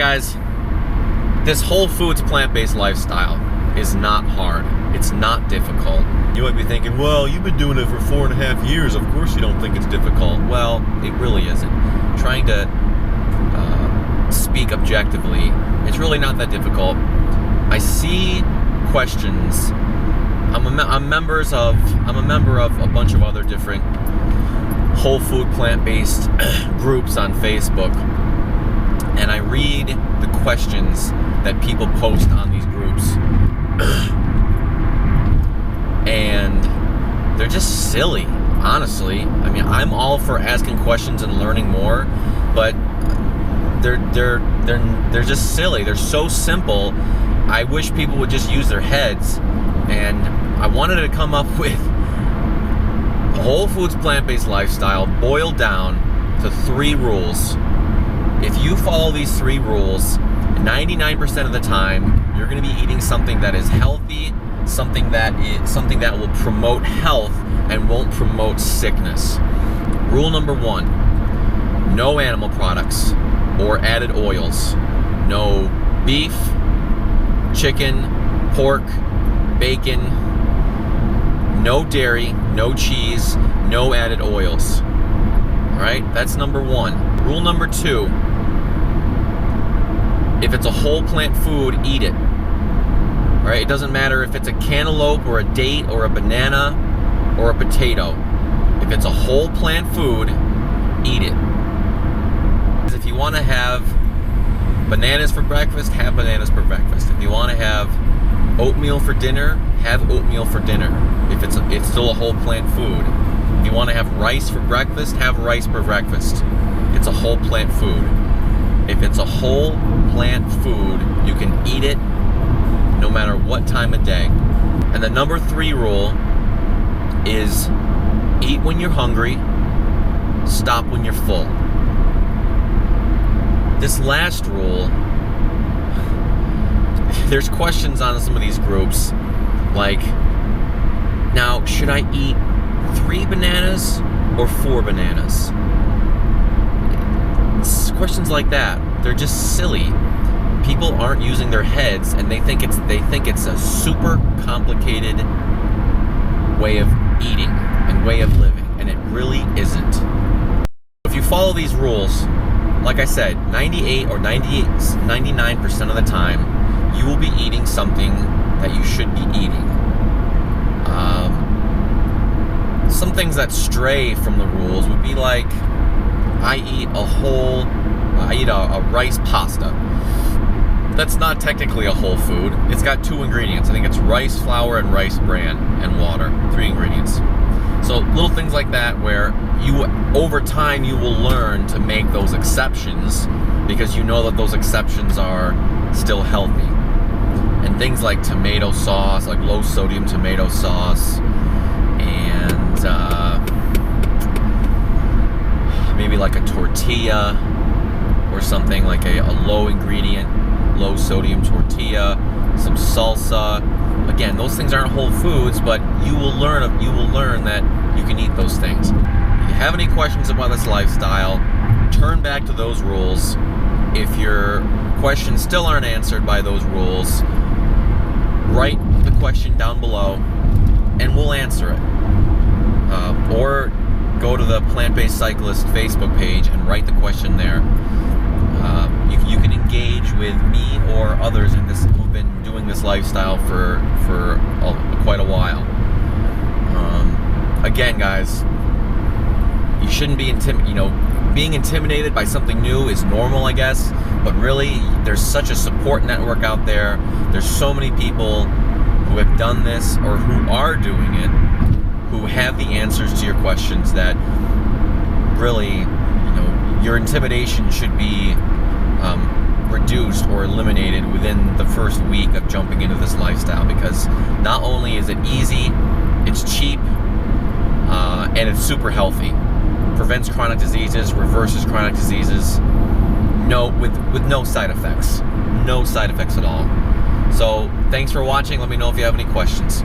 guys, this whole foods plant-based lifestyle is not hard. It's not difficult. You might be thinking, well, you've been doing it for 4.5 years. Of course you don't think it's difficult. Well, it really isn't. Trying to speak objectively, it's really not that difficult. I see questions. I'm a member of a bunch of other different whole food plant-based groups on Facebook, and I read the questions that people post on these groups, and they're just silly, honestly. I mean, I'm all for asking questions and learning more, but they're just silly. They're so simple. I wish people would just use their heads, and I wanted to come up with a whole foods plant-based lifestyle boiled down to 3 rules. If you follow these 3 rules, 99% of the time, you're going to be eating something that is healthy, something that will promote health and won't promote sickness. Rule number 1, no animal products or added oils. No beef, chicken, pork, bacon, no dairy, no cheese, no added oils. Alright, that's number 1. Rule number 2, if it's a whole plant food, eat it. Alright, it doesn't matter if it's a cantaloupe or a date or a banana or a potato. If it's a whole plant food, eat it. If you want to have bananas for breakfast, have bananas for breakfast. If you want to have oatmeal for dinner, have oatmeal for dinner. If it's still a whole plant food. If you want to have rice for breakfast, have rice for breakfast. It's a whole plant food. If it's a whole plant food, you can eat it no matter what time of day. And the number 3 rule is eat when you're hungry, stop when you're full. This last rule, there's questions on some of these groups, like, now, should I eat 3 bananas or 4 bananas? Questions like that, they're just silly. People aren't using their heads, and they think it's a super complicated way of eating and way of living, and it really isn't. If you follow these rules, like I said, 99% of the time, you will be eating something that you should be eating. Some things that stray from the rules would be like, I eat a rice pasta. That's not technically a whole food. It's got 2 ingredients. I think it's rice flour and rice bran and water. 3 ingredients. So little things like that where over time you will learn to make those exceptions because you know that those exceptions are still healthy. And things like tomato sauce, like low sodium tomato sauce, and maybe like a tortilla or something, like a low ingredient, low sodium tortilla, some salsa. Again, those things aren't whole foods, but you will learn that you can eat those things. If you have any questions about this lifestyle, turn back to those rules. If your questions still aren't answered by those rules, write the question down below and we'll answer it. Or go to the Plant-Based Cyclist Facebook page and write the question there. You can engage with me or others who've been doing this lifestyle for quite a while. Again, guys, you shouldn't be being intimidated by something new is normal, I guess, but really, there's such a support network out there. There's so many people who have done this or who are doing it, who have the answers to your questions, that really, your intimidation should be reduced or eliminated within the first week of jumping into this lifestyle, because not only is it easy, it's cheap, and it's super healthy. Prevents chronic diseases, reverses chronic diseases, with no side effects. No side effects at all. So, thanks for watching. Let me know if you have any questions.